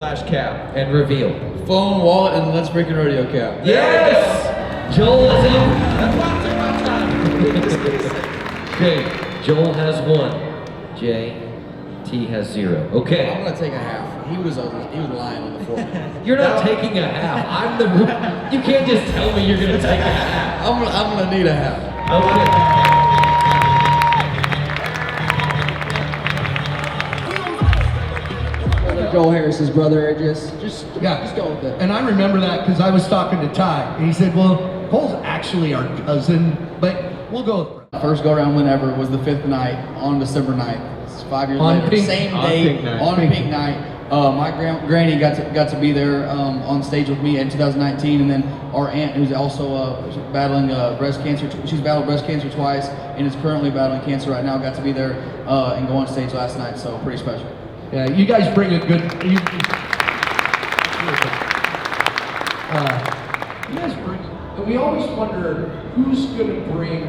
/cap and reveal. Phone, wallet, and Let's Freaking Rodeo cap. Yes! Joel is in. That's why I took my time. Okay, Joel has 1. JT has 0. Okay. I'm gonna take a half. He was lying on the floor. You're not taking a half. I'm the. You can't just tell me you're gonna take a half. I'm gonna need a half. Okay. Joel Harris's brother, just go with it. And I remember that because I was talking to Ty, and he said, well, Cole's actually our cousin, but we'll go with First go-around win ever was the 5th night on December 9th. It's 5 years later, same day, on Pink Night. My granny got to be there on stage with me in 2019, and then our aunt, who's also battling breast cancer. She's battled breast cancer twice, and is currently battling cancer right now. Got to be there and go on stage last night, so pretty special. Yeah, you guys bring a good. You guys bring. And we always wonder who's going to bring.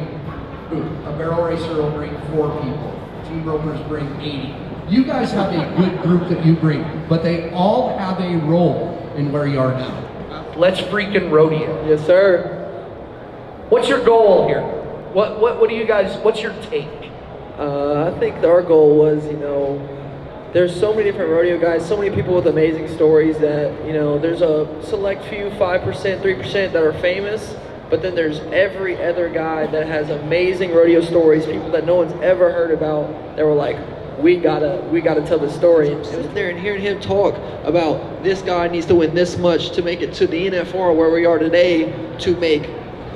A barrel racer will bring 4 people. Team ropers bring 80. You guys have a good group that you bring, but they all have a role in where you are now. Let's freaking rodeo. Yes, sir. What's your goal here? What do you guys? What's your take? I think our goal was, there's so many different rodeo guys, so many people with amazing stories that, there's a select few, 5%, 3% that are famous, but then there's every other guy that has amazing rodeo stories, people that no one's ever heard about, that were like, we gotta tell this story. And sitting there and hearing him talk about this guy needs to win this much to make it to the NFR where we are today, to make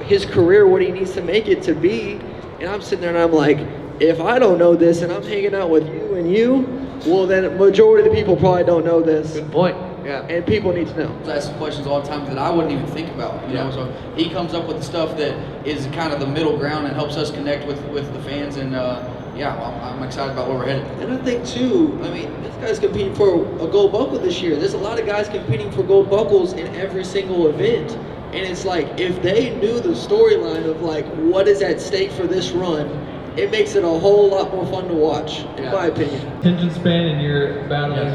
his career what he needs to make it to be. And I'm sitting there and I'm like, if I don't know this and I'm hanging out with you and you, well then majority of the people probably don't know this. Good point. Yeah. And people need to know. I ask questions all the time that I wouldn't even think about, you know. So he comes up with the stuff that is kind of the middle ground and helps us connect with the fans, and I'm excited about where we're headed. And I think too, this guy's competing for a gold buckle this year. There's a lot of guys competing for gold buckles in every single event. And it's like, if they knew the storyline of like what is at stake for this run, it makes it a whole lot more fun to watch, in my opinion. Attention span and you're battling,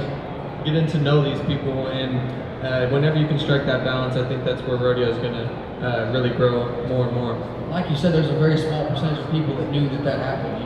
getting to know these people, and whenever you can strike that balance, I think that's where rodeo is going to really grow more and more. Like you said, there's a very small percentage of people that knew that happened,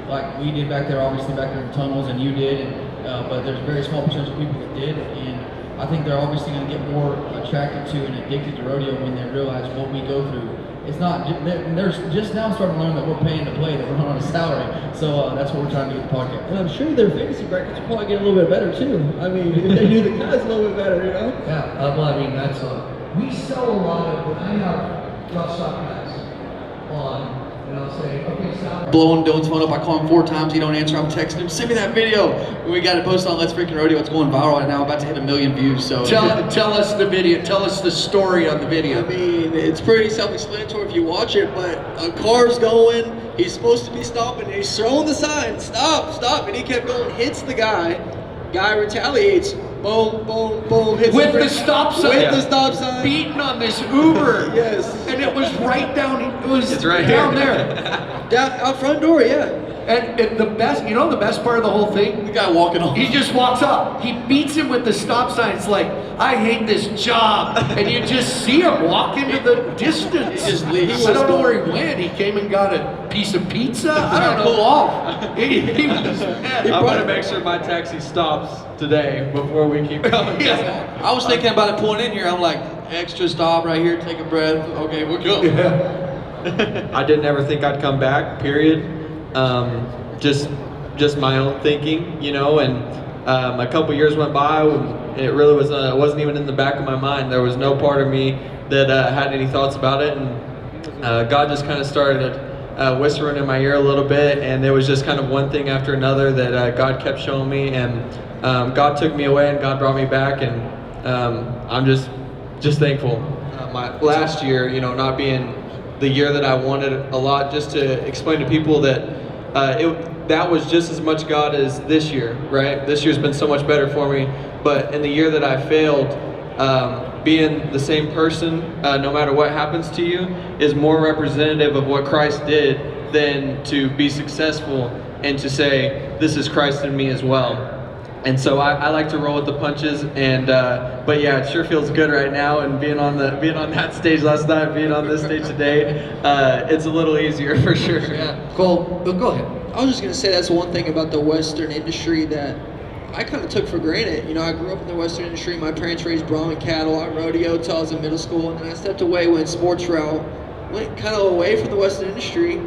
like we did back there, obviously back there in the tunnels, and you did, but there's a very small percentage of people that did, and I think they're obviously going to get more attracted to and addicted to rodeo when they realize what we go through. It's not, they're just now starting to learn that we're paying to play, that we're not on a salary. So that's what we're trying to do with the podcast. And I'm sure their fantasy brackets will probably get a little bit better too. If they knew the guys a little bit better, Yeah, that's we sell a lot of, when I have rough stock guys on, and I'll say, okay, stop. Blowing Dylan's phone up, I call him 4 times, he don't answer, I'm texting him, send me that video. We got it posted on Let's Freaking Rodeo, it's going viral right now, about to hit 1 million views, so. Tell us the video, tell us the story on the video. It's pretty self-explanatory if you watch it, but a car's going, he's supposed to be stopping, and he's throwing the sign, stop, and he kept going, hits the guy retaliates, boom, boom, boom, hits with the stop sign. With the stop sign. Beating on this Uber. Yes. And it was right down, It's right down here. there. Down out front door, yeah. And the best part of the whole thing? The guy walking on. He just walks up. He beats him with the stop sign. It's like, I hate this job. And you just see him walk into the distance. He just leaves. I don't know where he went. He came and got a piece of pizza. I don't know. Pull off. He was mad. I'm going to make sure my taxi stops today before we keep going. I was thinking about it pulling in here, I'm like, extra stop right here, take a breath, okay, we'll go. I didn't ever think I'd come back, period. Just my own thinking, and a couple years went by, and it really wasn't even in the back of my mind. There was no part of me that had any thoughts about it, and God just kind of started whispering in my ear a little bit, and there was just kind of one thing after another that God kept showing me, and God took me away and God brought me back, and I'm just thankful. My last year, not being the year that I wanted a lot, just to explain to people that that was just as much God as this year, right? This year's been so much better for me, but in the year that I failed, being the same person, no matter what happens to you, is more representative of what Christ did than to be successful and to say, this is Christ in me as well. And so I like to roll with the punches, and but yeah, it sure feels good right now. And being on that stage last night, being on this stage today, it's a little easier for sure. Yeah. Cole, go ahead. I was just gonna say that's one thing about the Western industry that I kind of took for granted. You know, I grew up in the Western industry. My parents raised Bronx cattle. I rodeo till I was in middle school, and then I stepped away when sports route went kind of away from the Western industry.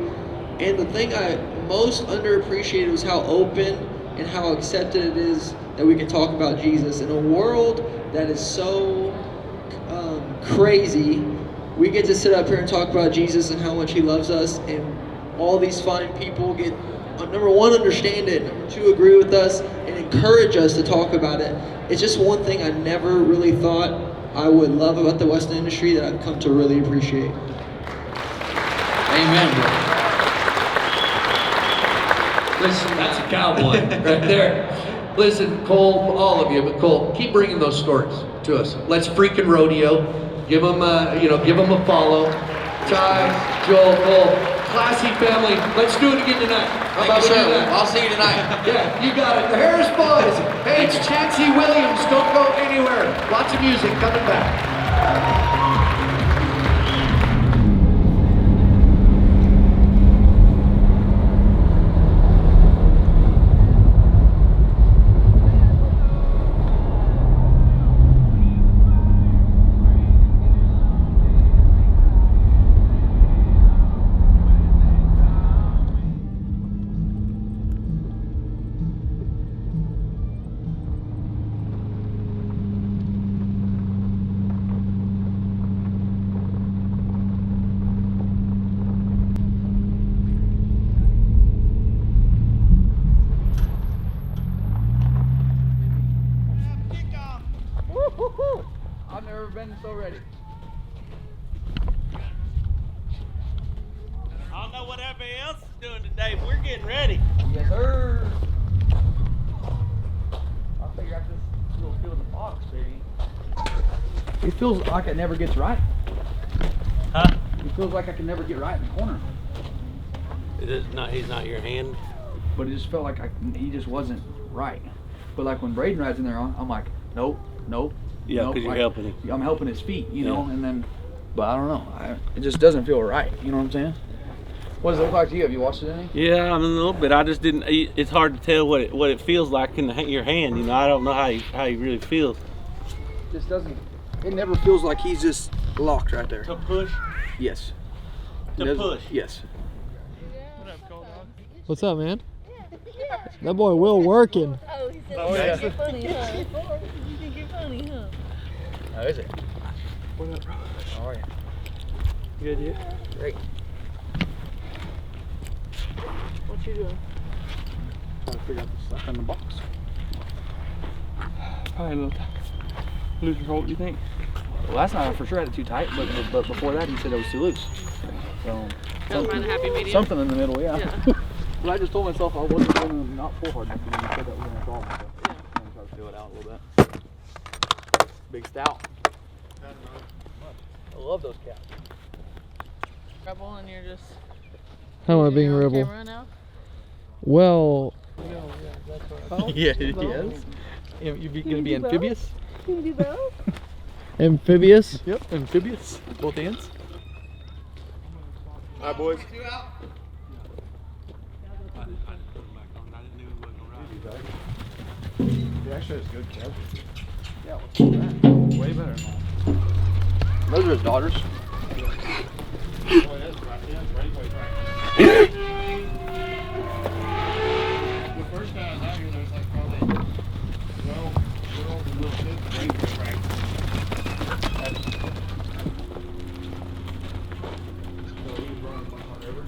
And the thing I most underappreciated was how open and how accepted it is that we can talk about Jesus. In a world that is so crazy, we get to sit up here and talk about Jesus and how much he loves us, and all these fine people get, number one, understand it, number two, agree with us and encourage us to talk about it. It's just one thing I never really thought I would love about the Western industry that I've come to really appreciate. Amen, bro. Listen, that's a cowboy right there. Listen, Cole, all of you, but Cole, keep bringing those stories to us. Let's freaking rodeo. Give them a follow. Ty, Joel, Cole, classy family. Let's do it again tonight. How about we do that? I'll see you tonight. Yeah, you got it. The Harris Boys. Hey, it's Chancey Williams. Don't go anywhere. Lots of music coming back. I've never been so ready. I don't know what everybody else is doing today, but we're getting ready. Yes, sir. I figure out this little field in the box, baby. It feels like it never gets right. Huh? It feels like I can never get right in the corner. He's not your hand. But it just felt like he just wasn't right. But like when Braden rides in there, I'm like, nope. Yeah, nope, because you're like, helping him. I'm helping his feet, you know, Yeah. and then, but I don't know. It just doesn't feel right. You know what I'm saying? What does it look like to you? Have you watched it any? Yeah, I mean a little bit. I just didn't. It's hard to tell what it feels like in your hand. You know, I don't know how he really feels. Just doesn't. It never feels like he's just locked right there. To push. Yes. To push. Yes. What's up, man? That boy Will working. Oh, he said Oh, you yeah. think you're funny, huh? You think you're funny, huh? How is it? What up, bro? How are you? Good, you? Great. What you doing? Trying to figure out the stuff in the box. Probably a little loose control, you think? Well, last night I for sure had it too tight, but before that he said it was too loose. So That was a happy medium. something in the middle, yeah. Yeah. But I just told myself I wasn't going to not pull hard enough, and then you said that we're going to draw myself. I'm going to try to feel it out a little bit. Big stout. I love those cats. Rebel and you're just... How am I being a rebel? Camera now? Well... Yeah, yes. You're going to be amphibious? Can you do both? Amphibious? Yep, amphibious. Both ends. All right, boys. It actually has good character. Yeah, what's that? Way better than mine. Those are his daughters. The first time I was out here, there was like probably 12 little kids waiting for practice. So he was running one on the river.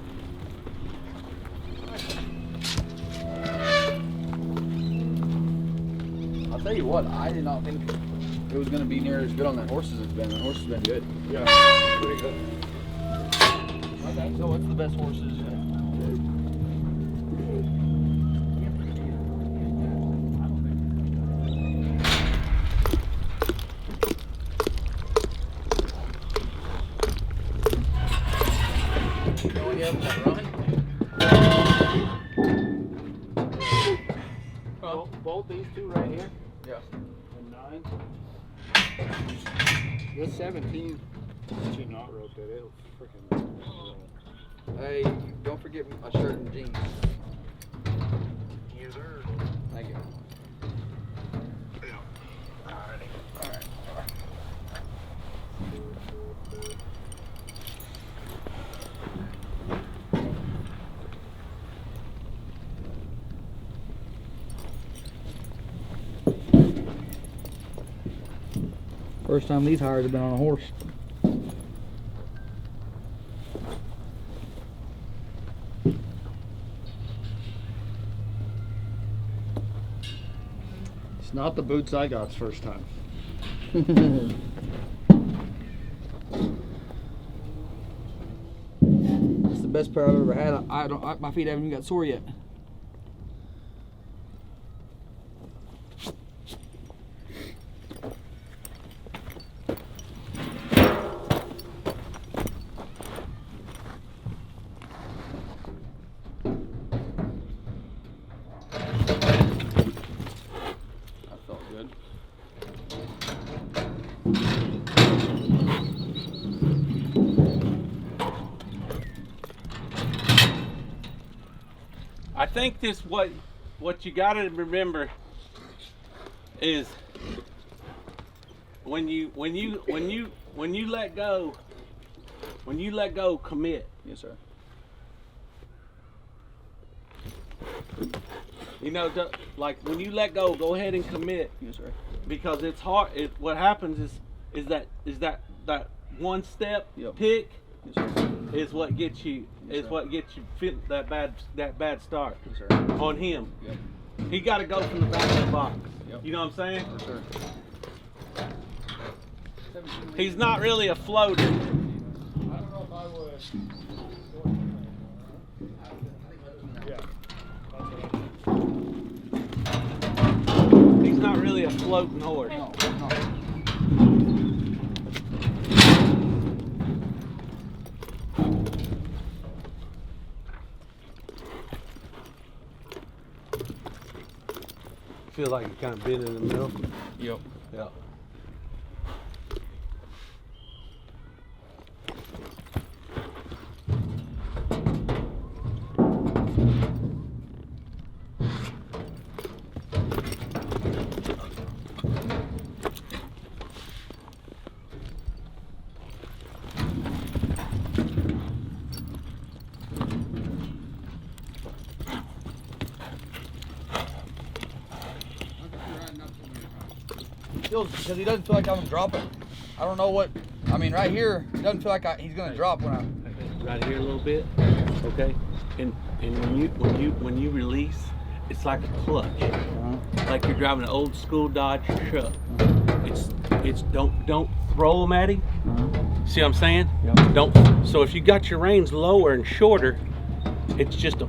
I'll tell you what, I did not think it was going to be near as good on that horse as it's been. The horse has been good. Yeah, pretty good. Okay, so what's the best horses? Both these two right This 17 should not rotate. It'll freaking roll. Hey, don't forget my shirt and jeans. Yes, sir. Thank you. First time these hires have been on a horse. It's not the boots I got's first time. It's the best pair I've ever had. My feet haven't even got sore yet. I think this what you got to remember is when you let go, commit. Yes, sir. You know, like when you let go ahead and commit. Yes, sir. Because it's hard. What happens is that one step pick is what gets you feel that bad start on him. Yep. He got to go from the back of the box. Yep. You know what I'm saying? Yes, sir. He's not really a floater. I don't know if I would. Yeah. He's not really a floating horse. No. Feel like you're kind of been in the middle. Yep. Yeah. Because he doesn't feel like I'm dropping. I don't know what. I mean, right here, he doesn't feel like he's gonna drop when I. Right here a little bit. Okay. And when you release, it's like a clutch. Like you're driving an old school Dodge truck. It's don't throw them at him. See what I'm saying? Yep. Don't. So if you got your reins lower and shorter, it's just a.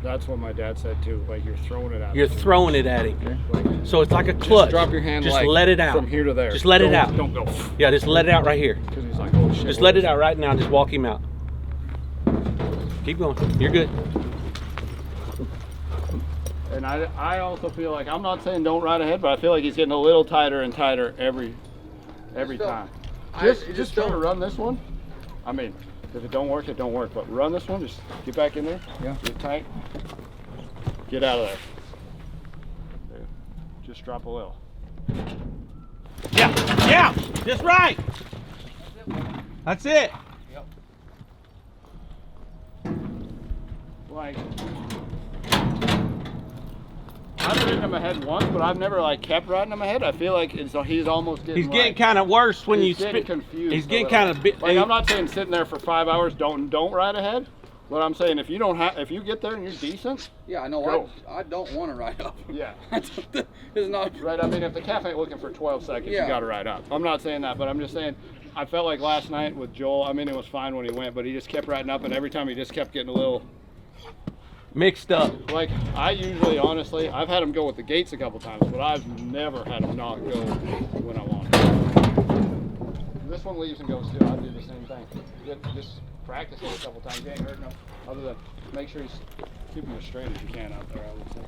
That's what my dad said too. Like you're throwing it at You're him. throwing it at him. Like, So it's like a clutch. just drop your hand. Just like, let it out. from here to there. Just let it out. Don't go. Yeah, just let it out right here. Because he's like, oh shit. Just let it out right now. Just walk him out. Keep going. You're good. And I also feel like, I'm not saying don't ride ahead, but I feel like he's getting a little tighter and tighter every time. Just try to run this one. I mean, if it don't work, it don't work. But run this one. Just get back in there. Yeah. Get tight. Get out of there. Just drop a little. Yeah, just right. That's it. Like, I've ridden him ahead once, but I've never like kept riding him ahead. I feel like he's almost getting. He's getting kind of worse when you he's getting spit. confused. He's getting kind of bit. Like, I'm not saying sitting there for 5 hours don't ride ahead. But I'm saying if you get there and you're decent. Yeah, I know. Go. I don't want to ride up. Yeah. It's not Right. I mean, if the calf ain't looking for 12 seconds, Yeah. you got to ride up. I'm not saying that, but I'm just saying. I felt like last night with Joel. I mean, it was fine when he went, but he just kept riding up, and every time he just kept getting a little mixed up. Like, I usually, honestly, I've had him go with the gates a couple times, but I've never had him not go when I want him. This one leaves and goes too. I do the same thing. Just practice it a couple times. You ain't hurting him. Other than make sure he's keeping as straight as you can out there, I would say.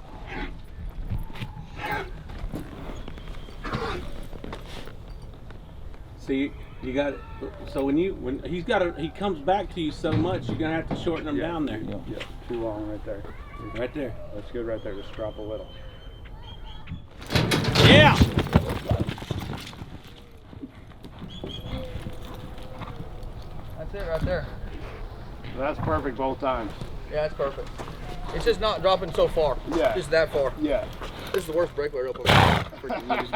See, you got so when he comes back to you so much, you're gonna have to shorten him down there. Yeah, too long right there. Right there. That's good right there. Just drop a little. Yeah. That's it right there. That's perfect both times. Yeah, that's perfect. It's just not dropping so far. Yeah. Just that far. Yeah. This is the worst break rope I've freaking used.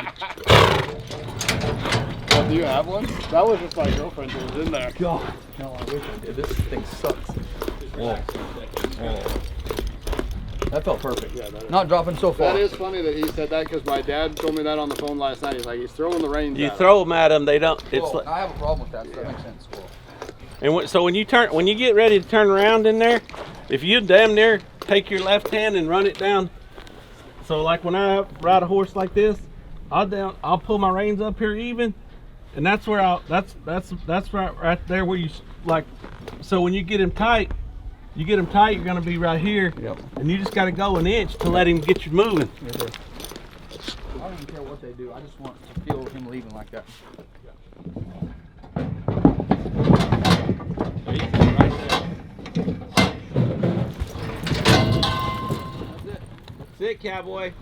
Well, do you have one? That was just my girlfriend who was in there. God, no, I wish I did. This thing sucks. Whoa. That felt perfect. Yeah, that is. Not dropping so far. That is funny that he said that because my dad told me that on the phone last night. He's like, he's throwing the reins You out. throw them at them, they don't. It's Well, like, I have a problem with that, so that makes sense. and so when you get ready to turn around in there, if you damn near take your left hand and run it down. So like when I ride a horse like this, I'll pull my reins up here even, and that's where that's right there where you like. So when you get him tight, you're gonna be right here, and you just got to go an inch to let him get you moving. Yes, sir. I don't even care what they do. I just want to feel him leaving like that. That's it, cowboy.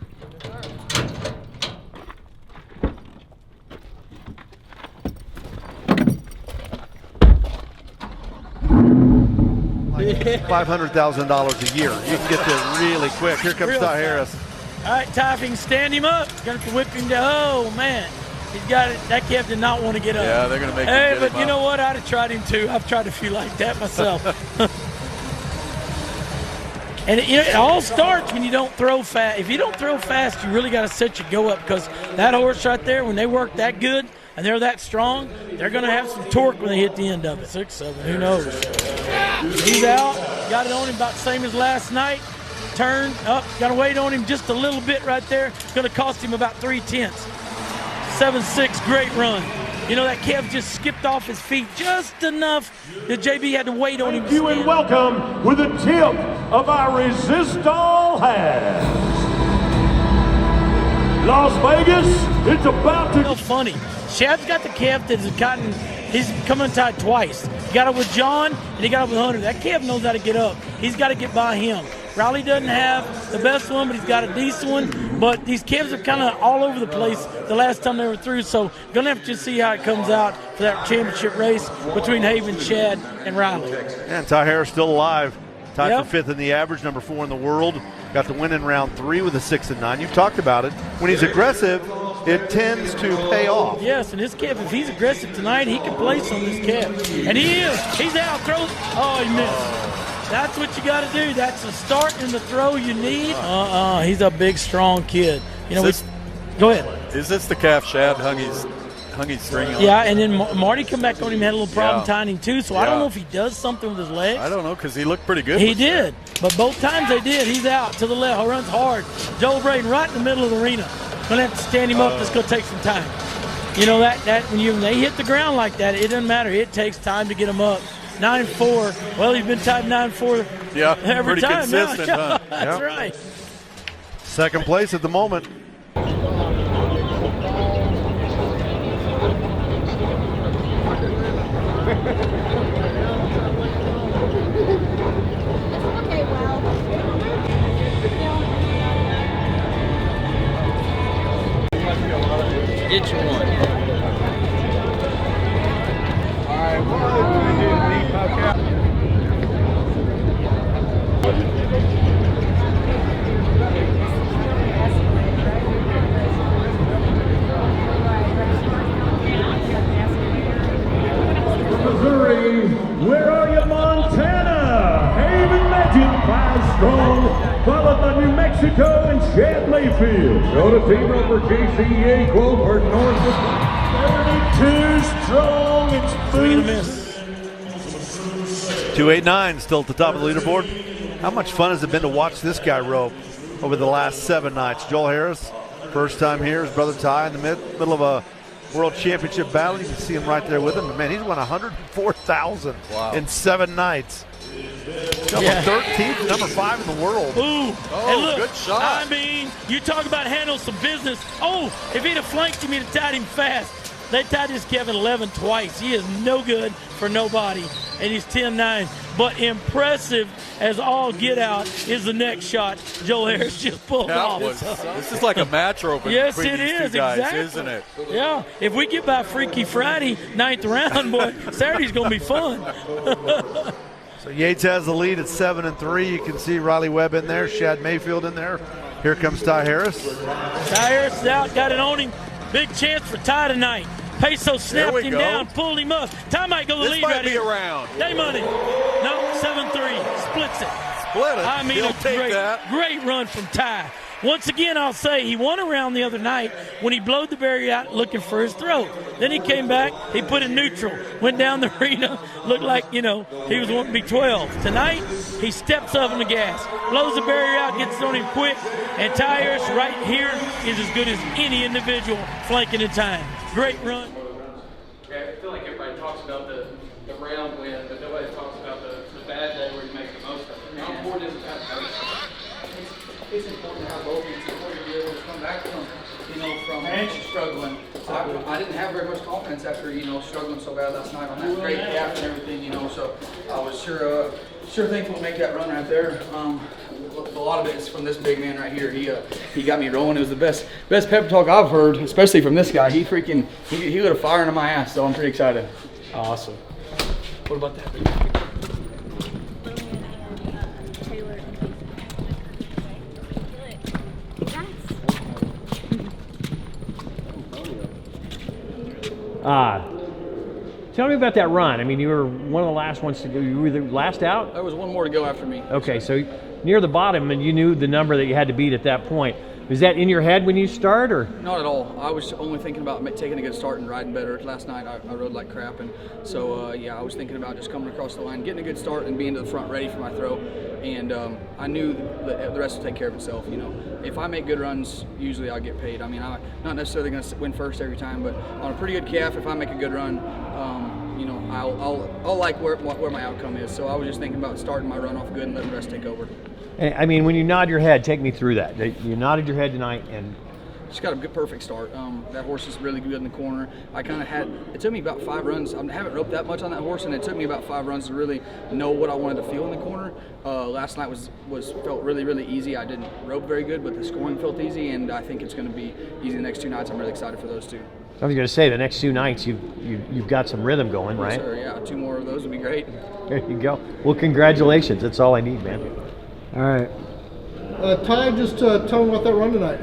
$500,000 a year. You can get there really quick. Here comes Ty Harris. All right, Ty, if you can stand him up, gonna have to whip him down. Oh man, he's got it. That calf did not want to get up. Yeah, they're gonna make him Hey, get but him you up. know what? I'd have tried him too. I've tried a few like that myself. And it all starts when you don't throw fast. If you don't throw fast, you really got to set your go up, because that horse right there, when they work that good and they're that strong, they're going to have some torque when they hit the end of it. 6, 7, who knows? He's out. Got it on him about the same as last night. Turn up. Got to wait on him just a little bit right there. Going to cost him about 3/10. 7-6, great run. You know, that calf just skipped off his feet just enough that JB had to wait on him. Thank you and welcome with a tip of our Resist All has. Las Vegas, it's about to... Funny. Shad's got the calf that has gotten, he's come untied twice. He got up with John and he got up with Hunter. That calf knows how to get up. He's got to get by him. Riley doesn't have the best one, but he's got a decent one. But these calves are kind of all over the place the last time they were through, so going to have to see how it comes out for that championship race between Haven, Shad, and Riley. And Ty Harris still alive. Tied Yep. for 5th in the average, number 4 in the world. Got the win in round 3 with a 6-9. You've talked about it. When he's aggressive, it tends to pay off. Yes, and this calf, if he's aggressive tonight, he can place on this calf. And he is. He's out. Throw. Oh, he missed. That's what you got to do. That's the start and the throw you need. He's a big, strong kid. You know, go ahead. Is this the calf Shad hung his string on? Yeah, and then Marty come back on him, had a little problem tying him too, so I don't Yeah. know if he does something with his legs. I don't know, because he looked pretty good. He did, but both times they did. He's out to the left, runs hard. Joel Braden right in the middle of the arena. Gonna have to stand him up. It's gonna take some time. You know that when they hit the ground like that, it doesn't matter. It takes time to get them up. 9-4. Well, he's been tied 9-4. Yeah, every pretty time consistent, now. huh? That's Yep. right. Second place at the moment. Get you one. All right, what are we going to do? Deep podcast. Missouri, where are you, Montana? Haven Legend, 5 strong, followed by New Mexico and Shad Mayfield. Go to Team Roper GCEA quote for North 32 strong. It's Swing and a miss. 289 still at the top of the leaderboard. How much fun has it been to watch this guy rope over the last 7 nights? Joel Harris, first time here. His brother Ty in the middle of a World Championship battle. You can see him right there with him. Man, he's won $104,000 in 7 nights. Number 13th, number 5 in the world. Ooh, Oh, hey, look, good shot. I mean, you talk about handling some business. Oh, if he'd have flanked him, he'd have tied him fast. They tied this Kevin 11 twice. He is no good for nobody, and he's 10-9. But impressive as all get out is the next shot Joel Harris just pulled off. This is like a match open yes, between it these is, two guys, exactly. isn't it? Yeah, if we get by Freaky Friday, 9th round, boy, Saturday's going to be fun. So Yates has the lead at 7-3. You can see Riley Webb in there, Shad Mayfield in there. Here comes Ty Harris. Ty Harris is out, got it on him. Big chance for Ty tonight. Peso snapped him down, pulled him up. Ty might go the lead right here. This might be a round. Day money. No, 7-3. Splits it. Split it. I mean, He'll take that. Great run from Ty. Once again, I'll say he won a round the other night when he blowed the barrier out looking for his throat. Then he came back, he put in neutral, went down the arena, looked like, he was wanting to be 12. Tonight, he steps up on the gas, blows the barrier out, gets it on him quick, and Ty Harris right here is as good as any individual flanking in time. Great run. I feel like everybody talks about the round win, but nobody talks about the bad day where you make the most of it. How important is that? It's important to have both. It's important to be able to come back from struggling. I didn't have very much confidence after, struggling so bad last night on that great gap and everything, so I was sure thankful to make that run right there. A lot of it is from this big man right here. He got me rolling. It was the best pep talk I've heard, especially from this guy. He lit a fire into my ass, so I'm pretty excited. Awesome. What about that? Tell me about that run. I mean, you were one of the last ones to go. You were the last out? There was one more to go after me. Okay, so near the bottom, and you knew the number that you had to beat at that point. Was that in your head when you start, or? Not at all. I was only thinking about taking a good start and riding better. Last night I rode like crap, and so I was thinking about just coming across the line, getting a good start, and being to the front ready for my throw. And I knew the rest would take care of itself. If I make good runs, usually I get paid. I mean, I'm not necessarily going to win first every time, but on a pretty good calf, if I make a good run, I'll like where my outcome is. So I was just thinking about starting my run off good and letting the rest take over. I mean, when you nod your head, take me through that. You nodded your head tonight, and just got a good, perfect start. That horse is really good in the corner. It took me about 5 runs. I haven't roped that much on that horse, and it took me about 5 runs to really know what I wanted to feel in the corner. Last night felt really, really easy. I didn't rope very good, but the scoring felt easy, and I think it's going to be easy the next 2 nights. I'm really excited for those 2. I was going to say, the next 2 nights you've got some rhythm going, right? Sure, yeah. 2 more of those would be great. There you go. Well, congratulations. That's all I need, man. All right. Ty, just tell me about that run tonight.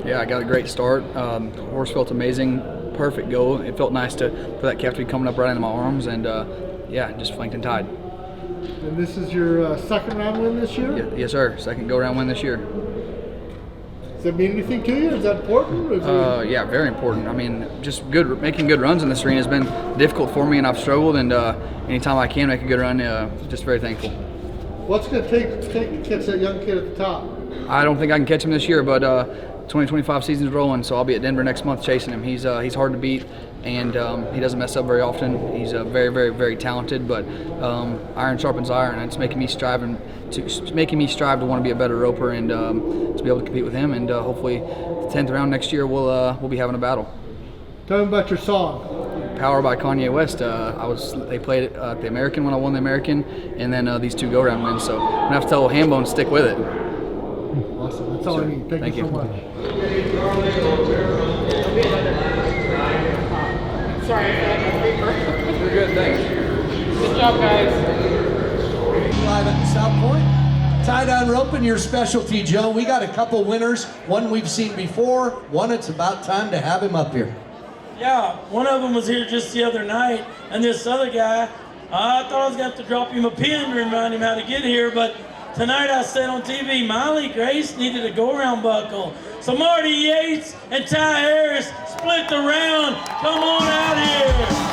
Yeah, I got a great start. Horse felt amazing. Perfect go. It felt nice for that calf to be coming up right into my arms, and just flanked and tied. And this is your second round win this year? Yes, sir. Second go-round win this year. Does that mean anything to you? Is that important? Yeah, very important. I mean, just making good runs in this arena has been difficult for me, and I've struggled. And anytime I can make a good run, just very thankful. What's going to take to catch that young kid at the top? I don't think I can catch him this year, but 2025 season's rolling, so I'll be at Denver next month chasing him. He's hard to beat, and he doesn't mess up very often. He's very, very, very talented, but iron sharpens iron, and it's making me strive to want to be a better roper and to be able to compete with him. And hopefully, the 10th round next year we'll be having a battle. Tell me about your song. Power by Kanye West. They played it at the American when I won the American, and then these 2 go-round wins. So I'm gonna have to tell Hambone to stick with it. Awesome. That's all I need. Thank you so much. Sorry, I feel like a paper. You're good, thanks. Good job, guys. Live at the South Point. Tie-down roping, your specialty, Joe. We got a couple winners. One we've seen before. One it's about time to have him up here. Yeah, one of them was here just the other night, and this other guy, I thought I was going to have to drop him a pin to remind him how to get here, but tonight I said on TV, Miley Grace needed a go-around buckle. So Marty Yates and Ty Harris split the round. Come on out here.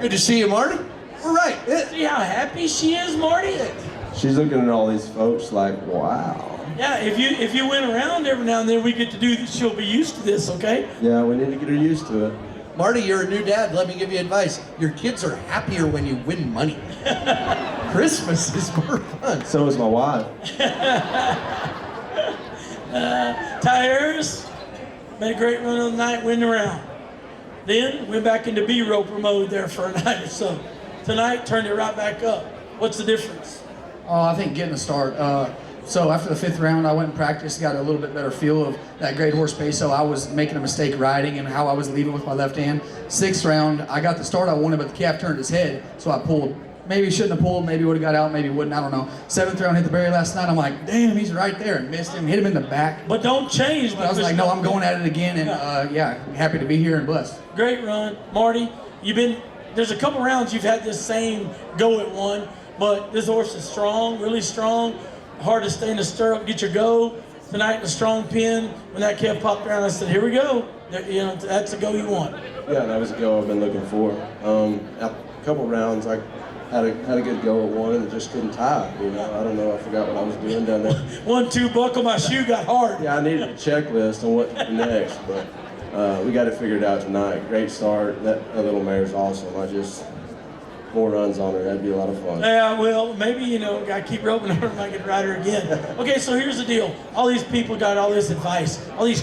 Good to see you, Marty. All right. See how happy she is, Marty? She's looking at all these folks like, wow. Yeah, if you win around every now and then, we get to do this. She'll be used to this, okay? Yeah, we need to get her used to it. Marty, you're a new dad. Let me give you advice. Your kids are happier when you win money. Christmas is more fun. So is my wife. Ty Harris made a great run of the night, winning around. Then went back into B-roper mode there for a night or so. Tonight, turned it right back up. What's the difference? Oh, I think getting a start. So after the 5th round, I went and practiced, got a little bit better feel of that great horse pace. So I was making a mistake riding and how I was leading with my left hand. 6th round, I got the start I wanted, but the calf turned his head, so I pulled. Maybe shouldn't have pulled, maybe would have got out, maybe wouldn't, I don't know. 7th round, hit the barrier last night. I'm like, damn, he's right there, and missed him, hit him in the back. But don't change. But I was like, no, I'm going at it again, and yeah, happy to be here and blessed. Great run. Marty, there's a couple rounds you've had this same go at one, but this horse is strong, really strong. Hard to stay in the stirrup, get your go. Tonight, the strong pin, when that calf popped around, I said, here we go. That's the go you want. Yeah, that was a go I've been looking for. A couple rounds, I had a good go at one and just couldn't tie. I don't know, I forgot what I was doing down there. 1, 2, buckle, my shoe got hard. Yeah, I needed a checklist on what to do next, but we got it figured out tonight. Great start. That little mare's awesome. More runs on her, that'd be a lot of fun. Yeah, well, maybe, I keep roping her and I can ride her again. Okay, so here's the deal. All these people got all this advice. All these,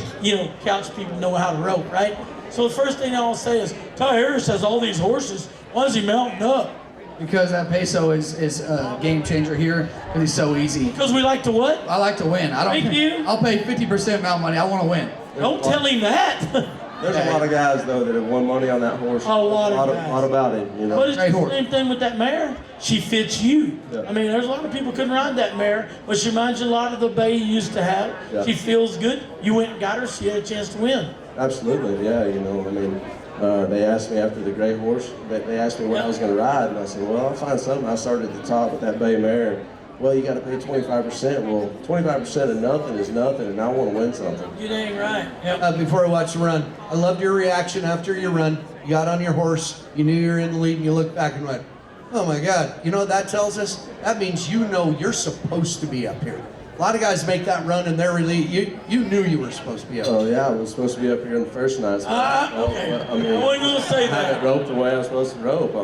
couch people know how to rope, right? So the first thing I'll say is, Ty Harris has all these horses. Why is he mounting up? Because that peso is a game changer here, because he's so easy. Because we like to what? I like to win. Thank you. I'll pay 50% mount money. I want to win. Don't tell him that. There's a lot of guys, though, that have won money on that horse. A lot about it, But it's the same thing with that mare. She fits you. Yeah. I mean, there's a lot of people couldn't ride that mare, but she reminds you a lot of the bay you used to have. Yeah. She feels good. You went and got her. She had a chance to win. Absolutely, yeah. They asked me after the gray horse, they asked me what I was going to ride, and I said, well, I'll find something. I started at the top with that bay mare. Well, you got to pay 25%. Well, 25% of nothing is nothing, and I want to win something. You dang right. Yep. Before I watched the run, I loved your reaction after your run. You got on your horse, you knew you were in the lead, and you looked back and went, oh my God. You know what that tells us? That means you're supposed to be up here. A lot of guys make that run and they're really, you knew you were supposed to be up here. Oh yeah, I was supposed to be up here in the first night. Okay. I mean, I wasn't going to say I had that. it roped the way I was supposed to rope.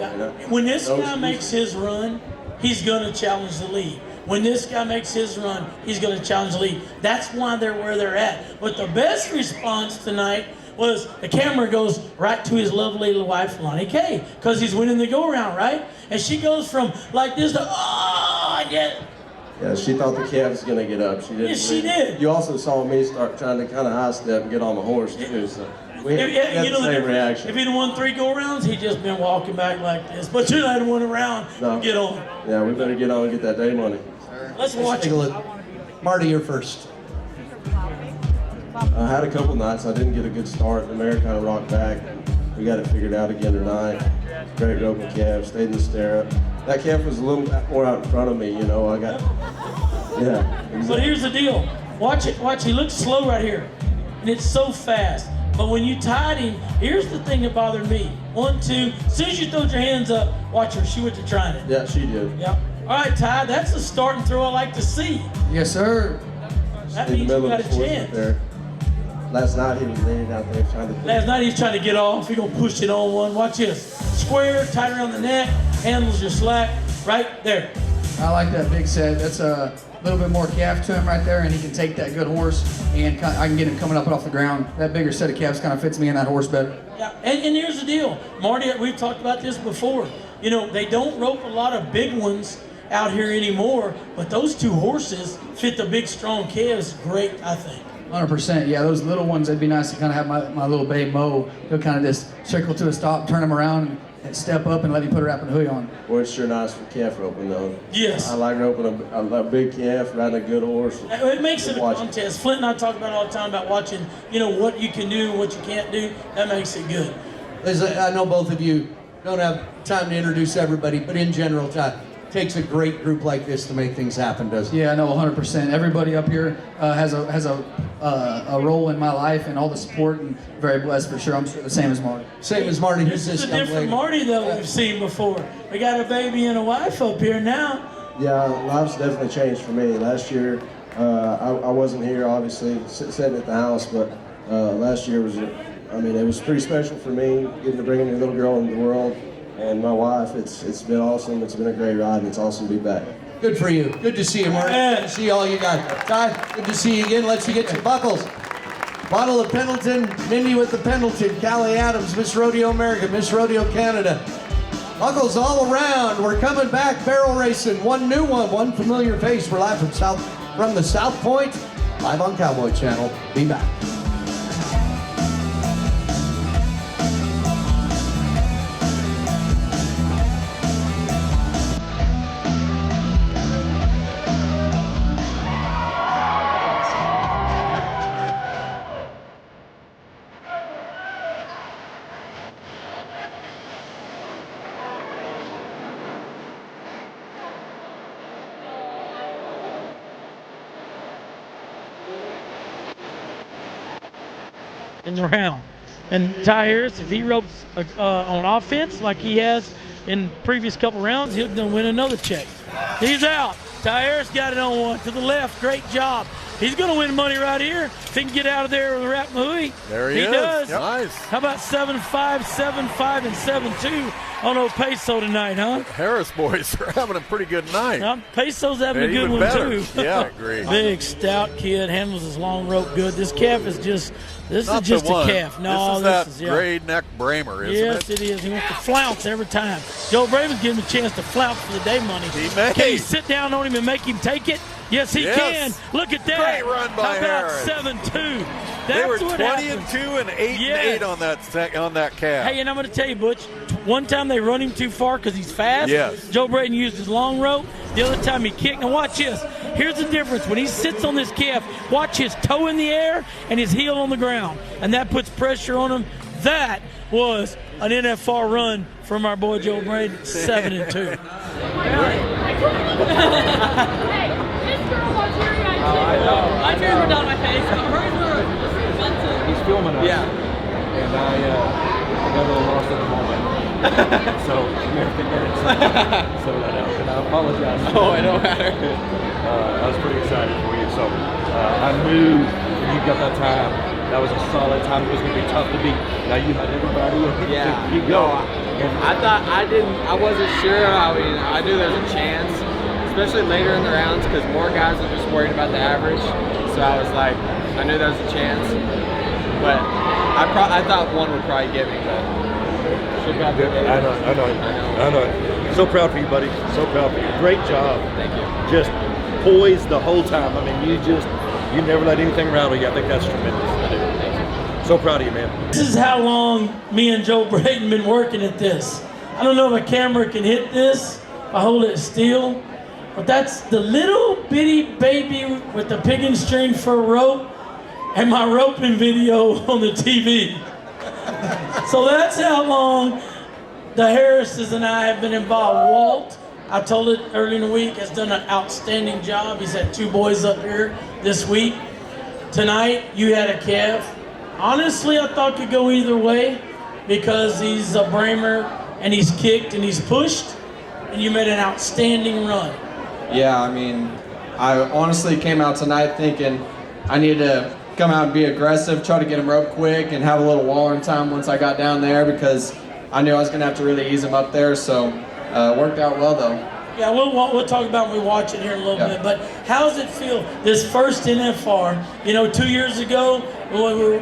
When this guy makes his run, he's going to challenge the lead. When this guy makes his run, he's going to challenge the lead. That's why they're where they're at. But the best response tonight was the camera goes right to his lovely little wife, Lonnie Kay, because he's winning the go-around, right? And she goes from like this to, yeah. Yeah, she thought the calf was going to get up. She didn't. Yes, she did. You also saw me start trying to kind of high step and get on the horse too. So we had the same reaction. If he'd have won 3 go-rounds, he'd just been walking back like this. But you had one around. No. Get on. Yeah, we better get on and get that day money. Let's watch Take a look. Marty, you're first. I had a couple nights I didn't get a good start. The mare kind of rocked back. We got it figured out again tonight. Great roping calf, stayed in the stirrup. That calf was a little more out in front of me, yeah. Exactly. But here's the deal. Watch it. Watch. He looks slow right here. And it's so fast. But when you tied him, here's the thing that bothered me. 1, 2. As soon as you throwed your hands up, watch her. She went to trying it. Yeah, she did. Yep. All right, Ty. That's the start and throw I like to see. Yes, sir. That means you got a chance. There. Last night he was leaning out there trying to. Last night he's trying to get off. He's going to push it on one. Watch this. Square, tight around the neck, handles your slack. Right there. I like that big set. That's a little bit more calf to him right there, and he can take that good horse, and I can get him coming up and off the ground. That bigger set of calves kind of fits me in that horse better. Yeah, and here's the deal. Marty, we've talked about this before. They don't rope a lot of big ones out here anymore, but those 2 horses fit the big, strong calves great, I think. 100%. Yeah, those little ones, it'd be nice to kind of have my little bay Mo. He'll kind of just circle to a stop, turn him around, and step up and let me put a wrapping hood on. Well, it's sure nice for calf roping, though. Yes. I like roping a big calf, riding a good horse. It makes it a contest. Flint and I talk about it all the time about watching, what you can do and what you can't do. That makes it good. I know both of you don't have time to introduce everybody, but in general, Todd, it takes a great group like this to make things happen, doesn't it? Yeah, I know 100%. Everybody up here has a role in my life and all the support, and very blessed for sure. I'm sure the same as Marty. Same as Marty. Who's This this is a young different lady? Marty that we've seen before. We got a baby and a wife up here now. Yeah, life's definitely changed for me. Last year, I wasn't here, obviously, sitting at the house, but last year was, it was pretty special for me, getting to bring a little girl into the world, and my wife. It's been awesome. It's been a great ride, and it's awesome to be back. Good for you. Good to see you, Mark. Good to see all you guys. Ty, good to see you again. Let's get your buckles. Bottle of Pendleton, Mindy with the Pendleton, Callie Adams, Miss Rodeo America, Miss Rodeo Canada. Buckles all around. We're coming back, barrel racing. One new one, one familiar face. We're live from the South Point, live on Cowboy Channel. Be back. In the round. And Ty Harris, if he ropes on offense like he has in previous couple rounds, he'll gonna win another check. He's out. Ty Harris got it on one to the left. Great job. He's gonna win money right here if he can get out of there with a wrap Mahui. There he is. Does. Yep. Nice. How about 7-5, 7-5, and 7-2 on old Peso tonight, huh? Harris boys are having a pretty good night. Peso's having a good one better. too. Yeah, I agree. Big stout kid, handles his long rope good. This calf is just a calf. No, this is that gray neck Bramer, isn't it? Yes, it is. He wants to flounce every time. Joe Bramer's giving him a chance to flounce for the day money. He may. Can he sit down on him and make him take it? Yes, he can. Look at that. Great run by Harris. Harris. 7-2. They were what 20-2 and 8-8 on that calf. Hey, and I'm going to tell you, Butch, one time they run him too far because he's fast. Yes. Joe Braden used his long rope. The other time he kicked. Now watch this. Here's the difference. When he sits on this calf, watch his toe in the air and his heel on the ground. And that puts pressure on him. That was an NFR run from our boy Joe Braden, 7-2. My tears were down my face. He's filming us. Yeah. And I got a little lost in the moment. So, American minutes. So that out. And I apologize. Oh, it don't matter. I was pretty excited for you. So, I knew when you got that time, that was a solid time. It was going to be tough to beat. Now you had everybody to keep going. I wasn't sure. I mean, I knew there was a chance, especially later in the rounds, because more guys are just worried about the average. So I was like, I knew there was a chance, but I thought one would probably get me, but should have got the other. I know. So proud for you, buddy. So proud for you. Great job. Thank you. Just poised the whole time. I mean, you never let anything rattle you. I think that's tremendous. I do. Thank you. So proud of you, man. This is how long me and Joe Braden been working at this. I don't know if a camera can hit this if I hold it still, but that's the little bitty baby with the pig and string for a rope and my roping video on the TV. So that's how long the Harrises and I have been involved. Walt, I told it early in the week, has done an outstanding job. He's had 2 boys up here this week. Tonight, you had a calf. Honestly, I thought could go either way because he's a Bramer and he's kicked and he's pushed, and you made an outstanding run. Yeah, I mean, I honestly came out tonight thinking I needed to come out and be aggressive, try to get him roped quick, and have a little wallering time once I got down there because I knew I was going to have to really ease him up there. So it worked out well, though. Yeah, we'll talk about when we watch it here in a little bit. But how does it feel, this first NFR? You know, 2 years ago,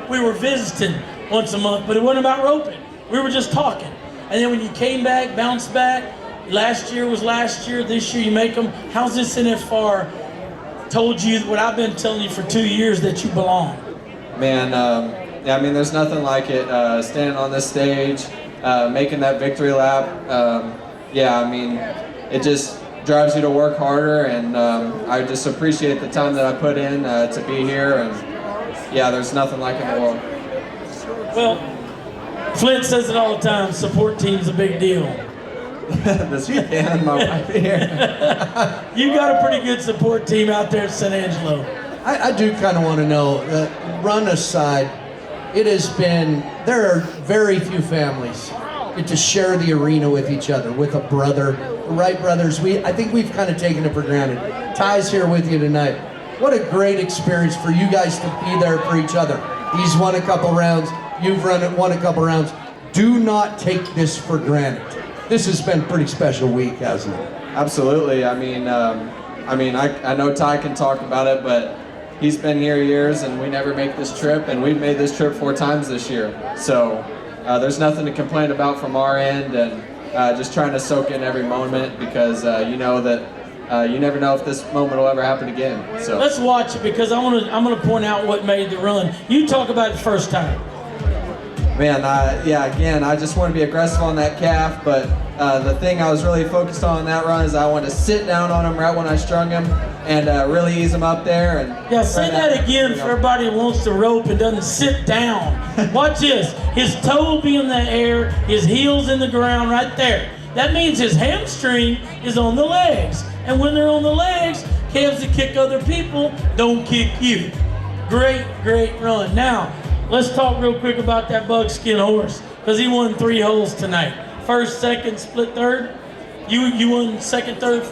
we were visiting once a month, but it wasn't about roping. We were just talking. And then when you came back, bounced back, last year was last year, this year you make them. How's this NFR told you what I've been telling you for 2 years, that you belong? Man, yeah, I mean, there's nothing like it. Standing on this stage, making that victory lap. Yeah, I mean, it just drives you to work harder, and I just appreciate the time that I put in to be here, and yeah, there's nothing like it in the world. Well, Flint says it all the time, support team's a big deal. This weekend, my wife here. You got a pretty good support team out there at San Angelo. I do kind of want to know, run aside, it has been, there are very few families get to share the arena with each other, with a brother. The Wright brothers, I think we've kind of taken it for granted. Ty's here with you tonight. what a great experience for you guys to be there for each other. He's won a couple rounds. You've won a couple rounds. Do not take this for granted. This has been a pretty special week, hasn't it? Absolutely. I know Ty can talk about it, but he's been here years, and we never make this trip, and we've made this trip 4 times this year. So there's nothing to complain about from our end, and just trying to soak in every moment, because you know that you never know if this moment will ever happen again. So let's watch it, because I'm gonna point out what made the run. You talk about the first time. Man, again, I just want to be aggressive on that calf, but the thing I was really focused on that run is I wanted to sit down on him right when I strung him and really ease him up there. And yeah, say that again for everybody who wants to rope and doesn't sit down. Watch this. His toe will be in the air, his heel's in the ground right there. That means his hamstring is on the legs. And when they're on the legs, calves that kick other people don't kick you. Great, great run. Now, let's talk real quick about that buckskin horse, because he won 3 holes tonight. First, second, split third. You won second, third,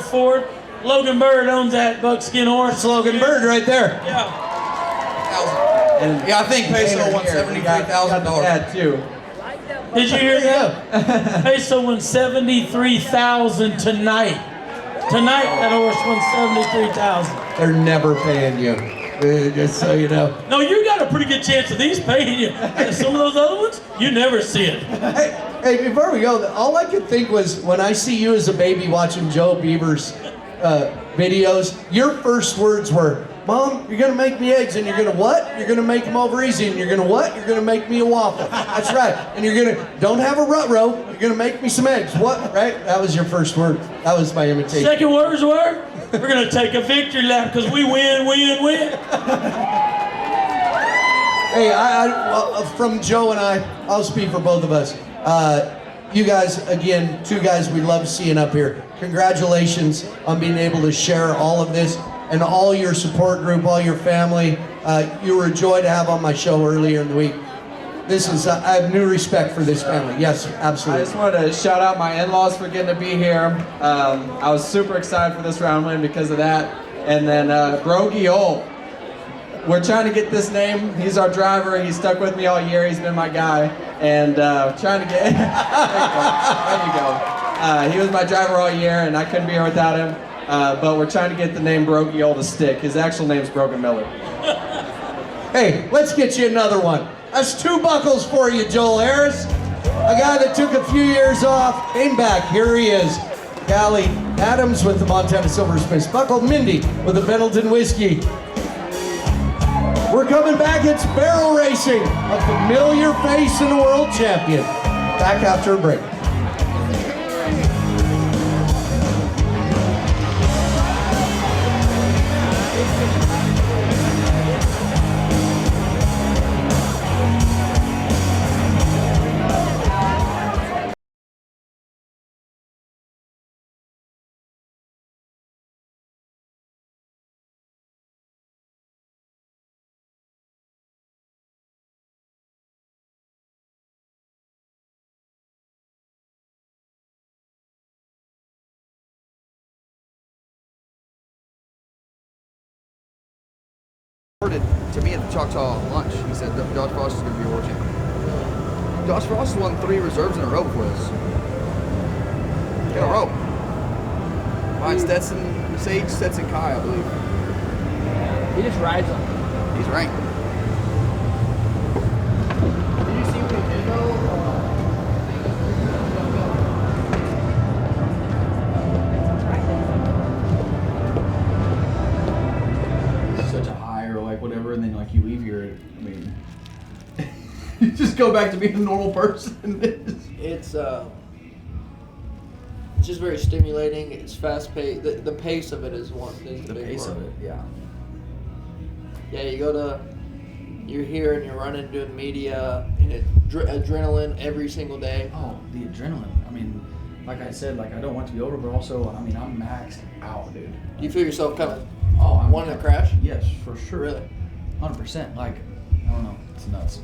fourth. Logan Bird owns that buckskin horse. It's Logan Bird right there. Yeah. I think Peso won $73,000 too. Did you hear that? Peso won $73,000 tonight. Tonight, that horse won $73,000. They're never paying you. Just so you know. No, you got a pretty good chance of these paying you. And some of those other ones, you never see it. Hey, before we go, all I could think was when I see you as a baby watching Joe Beaver's videos, your first words were, "Mom, you're gonna make me eggs, and you're gonna what? You're gonna make them over easy, and you're gonna what? You're gonna make me a waffle." That's right. And you're gonna, don't have a rut row, you're gonna make me some eggs. What? Right? That was your first word. That was my imitation. Second words were, we're gonna take a victory lap because we win, win, win. Hey, well, from Joe and I'll speak for both of us. You guys, again, 2 guys we love seeing up here. Congratulations on being able to share all of this, and all your support group, all your family. You were a joy to have on my show earlier in the week. This is, I have new respect for this family. Yes, absolutely. I just wanted to shout out my in-laws for getting to be here. I was super excited for this round win because of that. And then Brogy Old. We're trying to get this name. He's our driver. He's stuck with me all year. He's been my guy. And trying to get, there you go. He was my driver all year, and I couldn't be here without him. But we're trying to get the name Brogy Old to stick. His actual name's Brogan Miller. Hey, let's get you another one. That's 2 buckles for you, Joel Harris. A guy that took a few years off, came back. Here he is. Callie Adams with the Montana Silver Spence buckle. Mindy with the Pendleton Whiskey. We're coming back. It's barrel racing. A familiar face and a world champion. Back after a break. To me at the Choctaw lunch, he said that Josh Frost is going to be a world champion. Josh Frost has won 3 reserves in a row before this. In a row. Behind Sage Stetson Kai, I believe. He just rides them. He's ranked. Did you see what he did though? Such a high or like whatever, and then like you leave here, I mean, you just go back to being a normal person. It's just very stimulating. It's fast paced. The pace of it is the big pace part. of it, yeah. Yeah, you're here and you're running, doing media, and adrenaline every single day. Oh, the adrenaline. I mean, like I said, like I don't want to be over, but also, I mean, I'm maxed out, dude. Do you feel yourself coming? Oh, I'm wanting to crash? Yes, for sure. Really? 100%. Like, I don't know. It's nuts.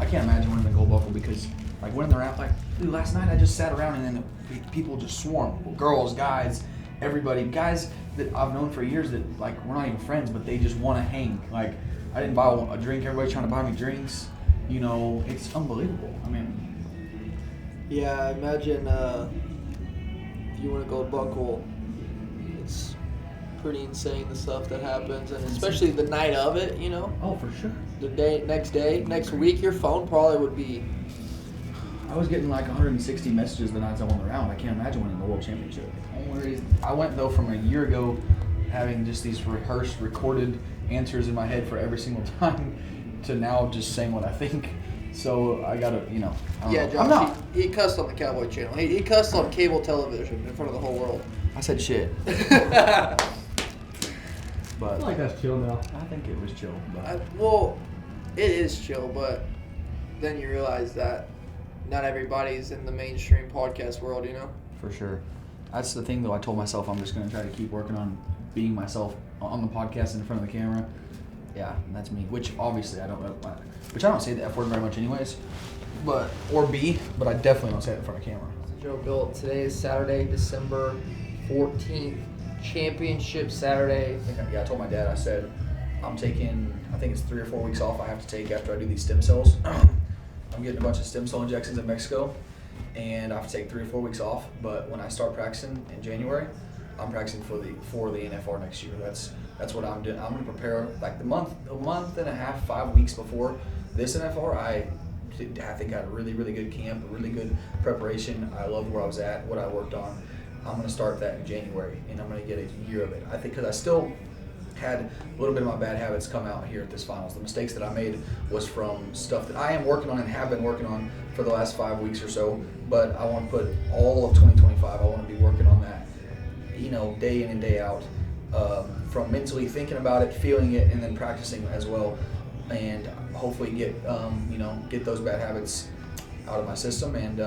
I can't imagine winning the gold buckle because, like, when they're out, like, dude, last night I just sat around and then people just swarm. Girls, guys, everybody. Guys that I've known for years that like we're not even friends, but they just want to hang. Like I didn't buy a drink. Everybody's trying to buy me drinks. You know, it's unbelievable. I mean, Yeah, imagine if you want to go buckle, it's pretty insane the stuff that happens, and especially the night of it, you know? Oh, for sure. The day, next week, your phone probably would be... I was getting like 160 messages the nights I won the round. I can't imagine winning the World Championship. I went, though, from a year ago having just these rehearsed, recorded answers in my head for every single time to now just saying what I think. So I gotta, you know. Yeah, I'm not. Josh, he cussed on the Cowboy Channel. He cussed on cable television in front of the whole world. I said shit. But I feel like that's chill now. I think it was chill. But Well, it is chill, but then you realize that not everybody's in the mainstream podcast world, you know? for sure. That's the thing, though. I told myself I'm just gonna try to keep working on being myself on the podcast in front of the camera. Yeah, that's me. Which obviously I don't know. Which I don't say the F word very much, anyways. But but I definitely don't say it in front of camera. So Joe Bill, today is Saturday, December 14th, Championship Saturday. Yeah, I told my dad. I said I'm taking, I think it's 3 or 4 weeks off. I have to take after I do these stem cells. I'm getting a bunch of stem cell injections in Mexico, and I have to take 3 or 4 weeks off. But when I start practicing in January, I'm practicing for the NFR next year. That's what I'm doing. I'm gonna prepare like a month and a half, 5 weeks before this NFR. I think I had a really, really good camp, a really good preparation. I loved where I was at, what I worked on. I'm gonna start that in January, and I'm gonna get a year of it. I think because I still had a little bit of my bad habits come out here at this finals. The mistakes that I made was from stuff that I am working on and have been working on for the last 5 weeks or so. But I want to put all of 2025. I want to be working on that, you know, day in and day out, from mentally thinking about it, feeling it, and then practicing as well, and hopefully get get those bad habits out of my system and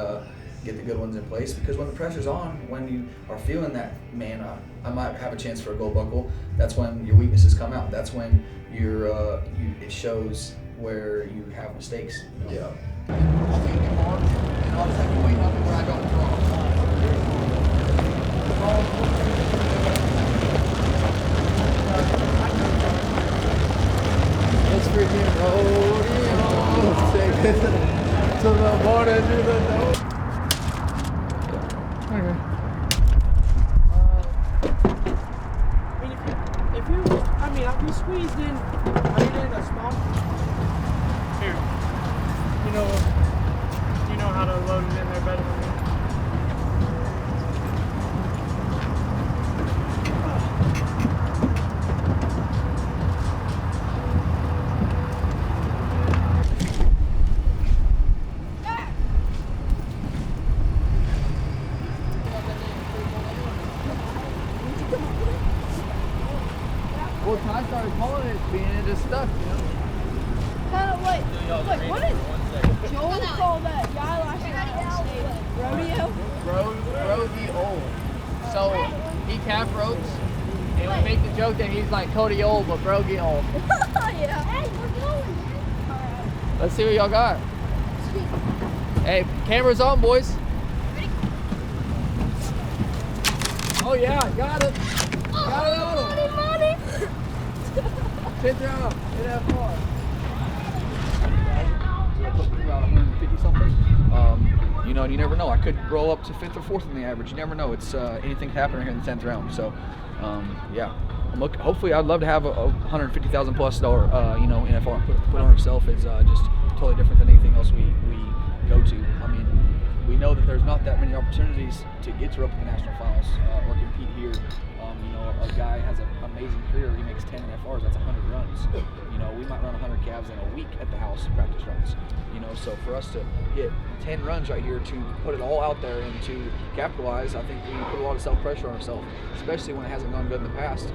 get the good ones in place. Because when the pressure's on, when you are feeling that, man, I might have a chance for a gold buckle. That's when your weaknesses come out. That's when it shows where you have mistakes. You know? Yeah. I'll take it hard, and I'll just have to wait up where I don't draw. It's freaking rodeo. Take it to the border, to the nose. Okay. If you squeezed in, are you doing a small? Here. You know how to load it in there better than me. Well, Ty started calling it being into stuff, you know? Wait, what is Joel called that guy last night? Rodeo? Rodeo. So he calf ropes, and we make the joke that he's like Cody Old, but Brogy Old. Yeah. Hey, we're going. Let's see what y'all got. Hey, camera's on, boys. Oh yeah, got it. Got it on him. Money. 10th round, NFR. Around 150 something. You know, and you never know. I could roll up to 5th or 4th in the average. You never know. It's anything can happen here in the 10th round. So, yeah. Hopefully, I'd love to have a $150,000+ NFR put on herself is just totally different than anything else we go to. I mean, we know that there's not that many opportunities to get to rope at the national finals or compete here. A guy has an amazing career. He makes 10 NFRs. That's 100 runs. You know, we might run 100 calves in a week at the house practice runs. You know, so for us to hit 10 runs right here, to put it all out there and to capitalize, I think we put a lot of self-pressure on ourselves, especially when it hasn't gone good in the past.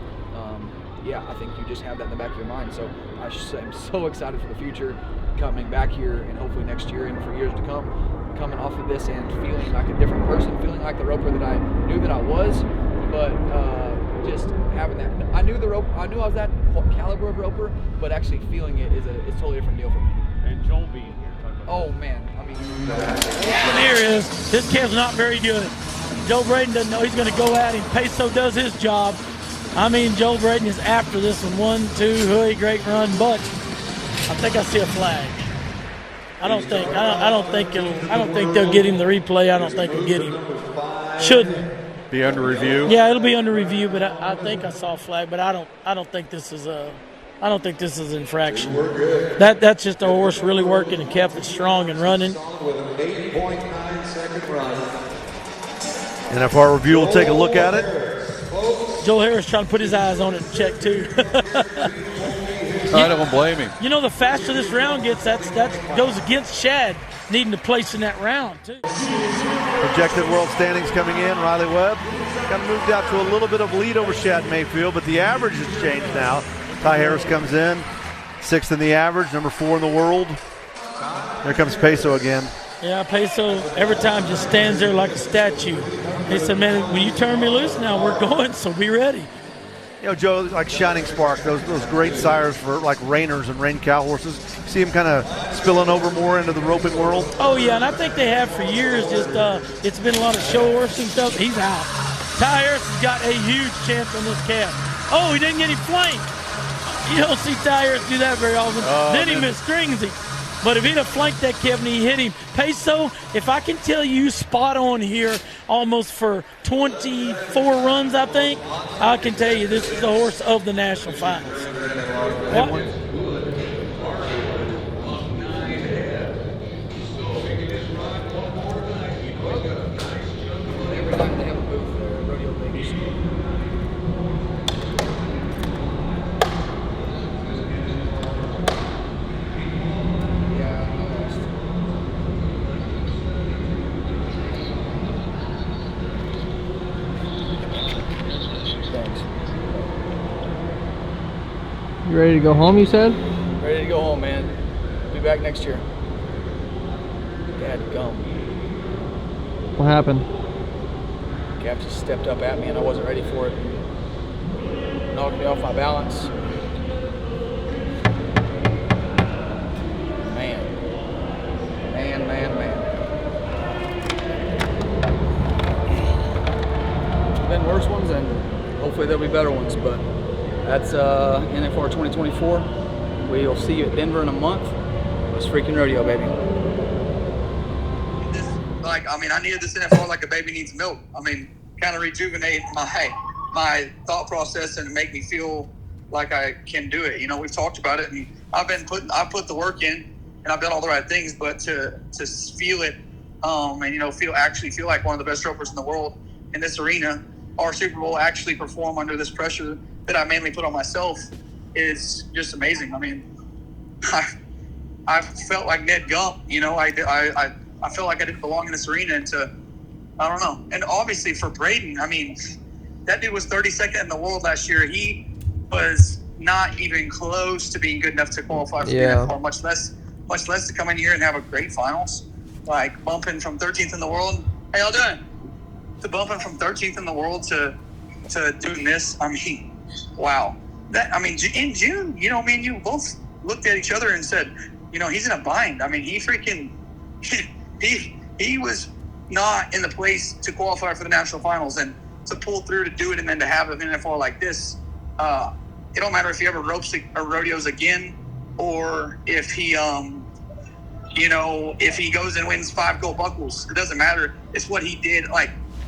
Yeah, I think you just have that in the back of your mind. So I'm so excited for the future, coming back here and hopefully next year and for years to come, coming off of this and feeling like a different person, feeling like the roper that I knew that I was, but just having that. I knew I was that caliber of roper, but actually feeling it is a totally different deal for me. And Joel being here. Oh man, I mean. What here is, this kid's not very good. Joe Braden doesn't know he's going to go at him. Peso does his job. I mean, Joel Braden is after this one. 1, 2, hooey, great run, but I think I see a flag. I don't think they'll get him the replay. I don't think they'll get him. Shouldn't be under review. Yeah, it'll be under review, but I think I saw a flag. But I don't think this is infraction. That's just a horse really working and kept it strong and running. NFR review will take a look at it. Joel Harris trying to put his eyes on it and check too. I don't blame him. You know, the faster this round gets, that goes against Shad needing to place in that round too. Projected world standings coming in. Riley Webb kind of moved out to a little bit of lead over Shad Mayfield, but the average has changed now. Ty Harris comes in, 6th in the average, number 4 in the world. There comes Peso again. Yeah, Peso every time just stands there like a statue. He said, man, when you turn me loose now, we're going, so be ready. You know, Joe, like Shining Spark, those great sires for like reiners and rein cow horses. See him kind of spilling over more into the roping world? Oh, yeah, and I think they have for years. Just it's been a lot of show horses and stuff. He's out. Ty Harris has got a huge chance on this calf. Oh, he didn't get him flanked. You don't see Ty Harris do that very often. Then he misstrings him. But if he'd have flanked that calf and he hit him, Peso, if I can tell you spot on here almost for 24 runs, I think, I can tell you this is the horse of the national finals. What? You ready to go home, you said? Ready to go home, man. Be back next year. Dadgum. What happened? Calf just stepped up at me and I wasn't ready for it. Knocked me off my balance. Man. Been worse ones and hopefully there'll be better ones, but that's NFR 2024. We'll see you at Denver in a month. It's freaking rodeo, baby. I needed this NFR like a baby needs milk. Kind of rejuvenate my thought process and make me feel like I can do it. You know, we've talked about it, and I put the work in, and I've done all the right things. But to feel it, and feel like one of the best ropers in the world in this arena, our Super Bowl actually perform under this pressure that I mainly put on myself is just amazing. I felt like Ned Gump. I felt like I didn't belong in this arena, and I don't know. And obviously for Braden, that dude was 32nd in the world last year. He was not even close to being good enough to qualify for the NFR, much less to come in here and have a great finals. Like bumping from 13th in the world. How y'all doing? To bumping from 13th in the world to doing this. Wow. In June, me and you both looked at each other and said, he's in a bind. He was not in the place to qualify for the national finals, and to pull through to do it and then to have an NFR like this, it don't matter if he ever ropes or rodeos again, or if he, if he goes and wins 5 gold buckles. It doesn't matter. It's what he did.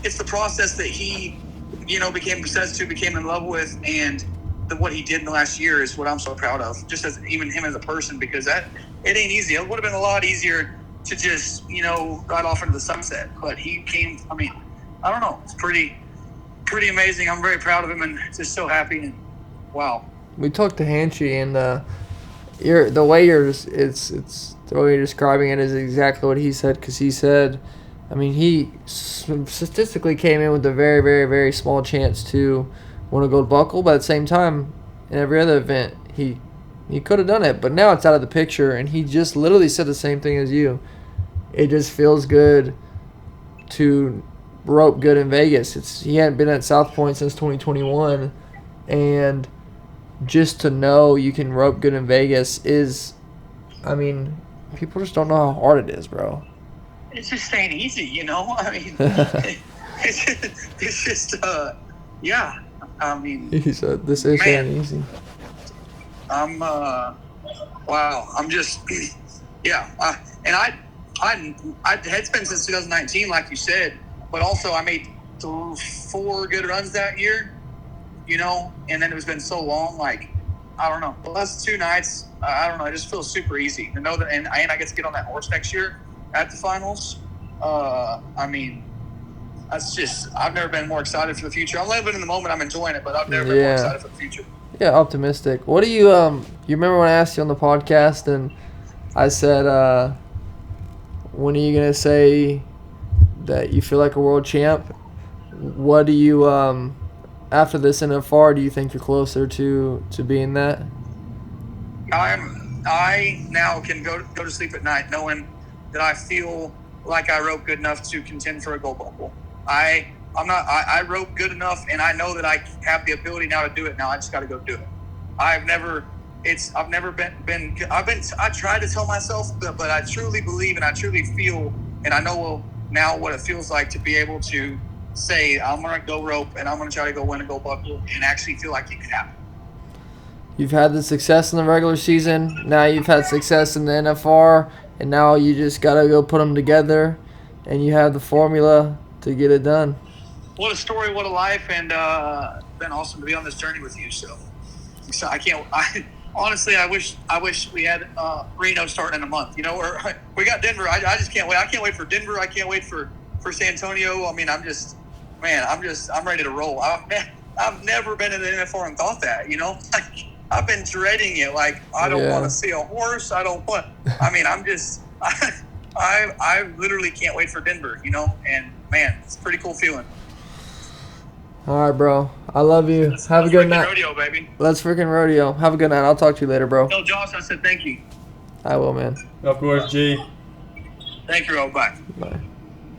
It's the process that he, became obsessed to, became in love with, and what he did in the last year is what I'm so proud of, just as even him as a person, because it ain't easy. It would have been a lot easier to just, ride off into the sunset. But he came, I don't know. It's pretty amazing. I'm very proud of him and just so happy. And wow. We talked to Hanchy, and the way you're describing it is exactly what he said, because he said, he statistically came in with a very, very, very small chance to win a gold buckle, but at the same time, in every other event, he could have done it, but now it's out of the picture, and he just literally said the same thing as you. It just feels good to rope good in Vegas. He hadn't been at South Point since 2021, and just to know you can rope good in Vegas is, people just don't know how hard it is, bro. It's just ain't easy, it's just, yeah. I mean, He said, this is Man. easy. I'm wow. I'm just yeah. And I had spent since 2019, like you said, but also I made 4 good runs that year, you know, and then it's been so long, like I don't know. The last 2 nights, I don't know. It just feels super easy to know that, and I get to get on that horse next year at the finals. I mean, that's just I've never been more excited for the future. I'm living in the moment. I'm enjoying it, but I've never been more excited for the future. Yeah, optimistic. What do you you remember when I asked you on the podcast and I said, when are you gonna say that you feel like a world champ? What do you after this NFR, do you think you're closer to being that? I now can go to sleep at night knowing that I feel like I rope good enough to contend for a gold buckle. I rope good enough, and I know that I have the ability now to do it. Now I just got to go do it. I try to tell myself, but I truly believe and I truly feel, and I know now what it feels like to be able to say, I'm going to go rope and I'm going to try to go win a gold buckle and actually feel like it could happen. You've had the success in the regular season. Now you've had success in the NFR, and now you just got to go put them together, and you have the formula to get it done. What a story, what a life, and it's been awesome to be on this journey with you. So honestly, I wish we had Reno starting in a month. You know, or we got Denver. I just can't wait. I can't wait for Denver. I can't wait for San Antonio. I mean, I'm ready to roll. I've never been in the NFR and thought that. You know, like I've been dreading it. Like I don't want to see a horse. I literally can't wait for Denver. You know, and man, it's a pretty cool feeling. All right, bro. I love you. Have a good night. Rodeo, baby. Let's freaking rodeo. Have a good night. I'll talk to you later, bro. Tell Josh I said thank you. I will, man. Of course, G. Thank you, bro. Bye. Bye.